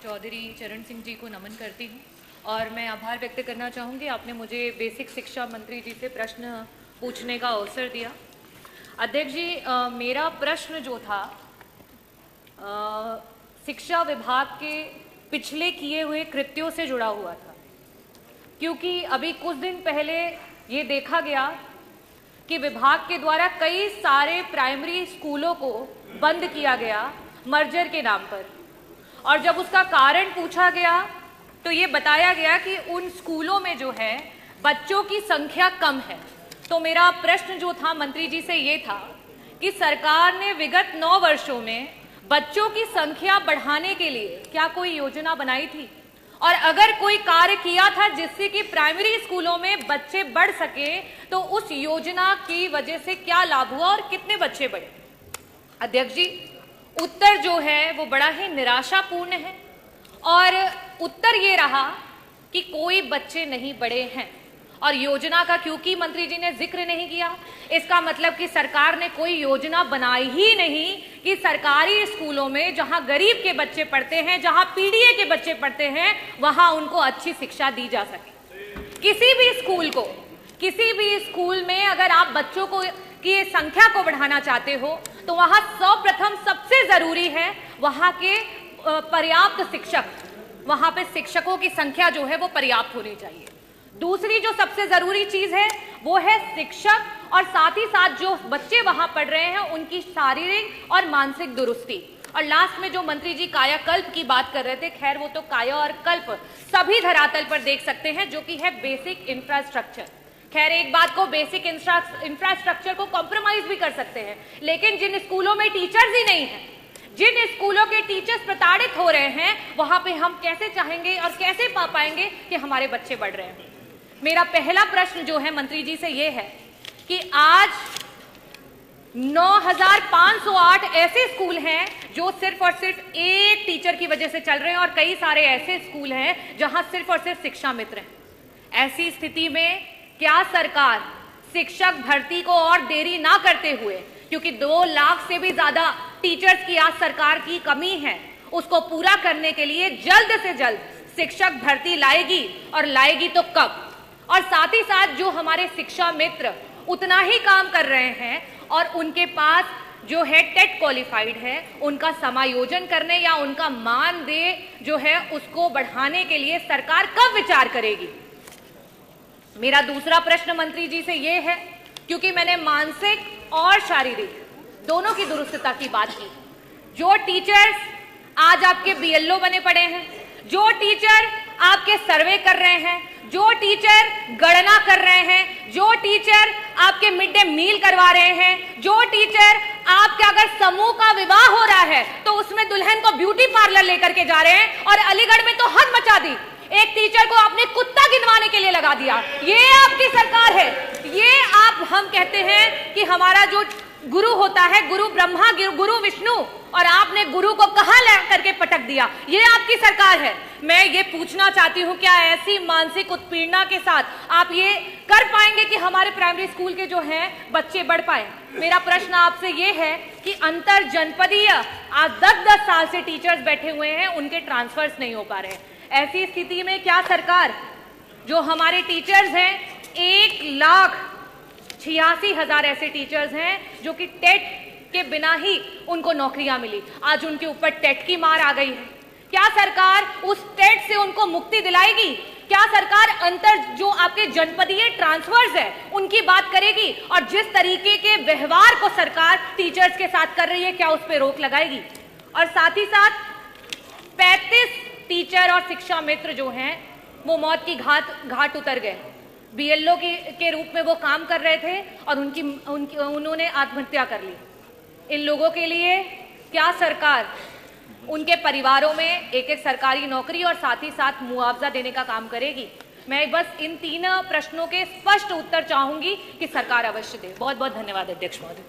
चौधरी चरण सिंह जी को नमन करती हूँ और मैं आभार व्यक्त करना चाहूँगी, आपने मुझे बेसिक शिक्षा मंत्री जी से प्रश्न पूछने का अवसर दिया। अध्यक्ष जी, मेरा प्रश्न जो था शिक्षा विभाग के पिछले किए हुए कृत्यों से जुड़ा हुआ था, क्योंकि अभी कुछ दिन पहले ये देखा गया कि विभाग के द्वारा कई सारे प्राइमरी स्कूलों को बंद किया गया मर्जर के नाम पर, और जब उसका कारण पूछा गया तो ये बताया गया कि उन स्कूलों में जो है बच्चों की संख्या कम है। तो मेरा प्रश्न जो था मंत्री जी से ये था कि सरकार ने विगत 9 वर्षों में बच्चों की संख्या बढ़ाने के लिए क्या कोई योजना बनाई थी, और अगर कोई कार्य किया था जिससे कि प्राइमरी स्कूलों में बच्चे बढ़ सके तो उस योजना की वजह से क्या लाभ हुआ और कितने बच्चे बढ़े। अध्यक्ष जी, उत्तर जो है वो बड़ा ही निराशापूर्ण है और उत्तर ये रहा कि कोई बच्चे नहीं बढ़े हैं। और योजना का क्योंकि मंत्री जी ने जिक्र नहीं किया, इसका मतलब कि सरकार ने कोई योजना बनाई ही नहीं कि सरकारी स्कूलों में जहां गरीब के बच्चे पढ़ते हैं, जहां पीडीए के बच्चे पढ़ते हैं, वहां उनको अच्छी शिक्षा दी जा सके। किसी भी स्कूल में अगर आप बच्चों को की संख्या को बढ़ाना चाहते हो तो वहां सर्वप्रथम सबसे जरूरी है वहां के पर्याप्त शिक्षक, वहां पे शिक्षकों की संख्या जो है वो पर्याप्त होनी चाहिए। दूसरी जो सबसे जरूरी चीज है वो है शिक्षक, और साथ ही साथ जो बच्चे वहां पढ़ रहे हैं उनकी शारीरिक और मानसिक दुरुस्ती। और लास्ट में जो मंत्री जी कायाकल्प की बात कर रहे थे, खैर वो तो काया और कल्प सभी धरातल पर देख सकते हैं, जो कि है बेसिक इंफ्रास्ट्रक्चर। खैर एक बात को, बेसिक इंफ्रास्ट्रक्चर को कॉम्प्रोमाइज भी कर सकते हैं, लेकिन जिन स्कूलों में टीचर्स ही नहीं है, जिन स्कूलों के टीचर्स प्रताड़ित हो रहे हैं, वहां पे हम कैसे चाहेंगे और कैसे पा पाएंगे कि हमारे बच्चे बढ़ रहे हैं। मेरा पहला प्रश्न जो है मंत्री जी से यह है कि आज 9508 ऐसे स्कूल हैं जो सिर्फ और सिर्फ एक टीचर की वजह से चल रहे हैं, और कई सारे ऐसे स्कूल हैं जहां सिर्फ और सिर्फ शिक्षा मित्र हैं। ऐसी स्थिति में क्या सरकार शिक्षक भर्ती को और देरी ना करते हुए, क्योंकि 2 लाख से भी ज्यादा टीचर्स की आज सरकार की कमी है, उसको पूरा करने के लिए जल्द से जल्द शिक्षक भर्ती लाएगी, और लाएगी तो कब? और साथ ही साथ जो हमारे शिक्षा मित्र उतना ही काम कर रहे हैं और उनके पास जो है टेट क्वालिफाइड है, उनका समायोजन करने या उनका मानदेय जो है उसको बढ़ाने के लिए सरकार कब विचार करेगी? मेरा दूसरा प्रश्न मंत्री जी से यह है, क्योंकि मैंने मानसिक और शारीरिक दोनों की दुरुस्तता की बात की, जो टीचर्स आज आपके बीएलओ बने पड़े हैं, जो टीचर आपके सर्वे कर रहे हैं, जो टीचर गणना कर रहे हैं, जो टीचर आपके मिड डे मील करवा रहे हैं, जो टीचर आपके अगर समूह का विवाह हो रहा है तो उसमें दुल्हन को ब्यूटी पार्लर लेकर के जा रहे हैं, और अलीगढ़ में तो हद मचा दी, एक टीचर को आपने कुत्ता गिनवाने के लिए लगा दिया। ये आपकी सरकार है। ये हम कहते हैं कि हमारा जो गुरु होता है, गुरु ब्रह्मा गुरु विष्णु, और आपने गुरु को कहां ला करके पटक दिया। ये आपकी सरकार है। मैं ये पूछना चाहती हूं, क्या ऐसी मानसिक उत्पीड़ना के साथ आप ये कर पाएंगे कि हमारे प्राइमरी स्कूल के जो हैं बच्चे बढ़ पाए? मेरा प्रश्न आपसे ये है कि अंतर जनपदीय आज 10-10 साल से टीचर्स बैठे हुए हैं, उनके ट्रांसफर्स नहीं हो पा रहे हैं। ऐसी स्थिति में क्या सरकार, जो हमारे टीचर्स हैं 1,86,000 ऐसे टीचर्स हैं जो कि टेट के बिना ही उनको नौकरियां मिली, आज उनके ऊपर टेट की मार आ गई है। क्या सरकार उस टेट से उनको मुक्ति दिलाएगी? क्या सरकार अंतर जो आपके जनपदीय ट्रांसफर्स है उनकी बात करेगी? और जिस तरीके के व्यवहार को सरकार टीचर्स के साथ कर रही है, क्या उस पर रोक लगाएगी? और साथ ही साथ 35 टीचर और शिक्षा मित्र जो हैं वो मौत की घाट उतर गए। बीएलओ के रूप में वो काम कर रहे थे और उन्होंने आत्महत्या कर ली। इन लोगों के लिए क्या सरकार उनके परिवारों में एक सरकारी नौकरी और साथ ही साथ मुआवजा देने का काम करेगी? मैं बस इन 3 प्रश्नों के स्पष्ट उत्तर चाहूंगी कि सरकार अवश्य दे। बहुत बहुत धन्यवाद अध्यक्ष महोदय।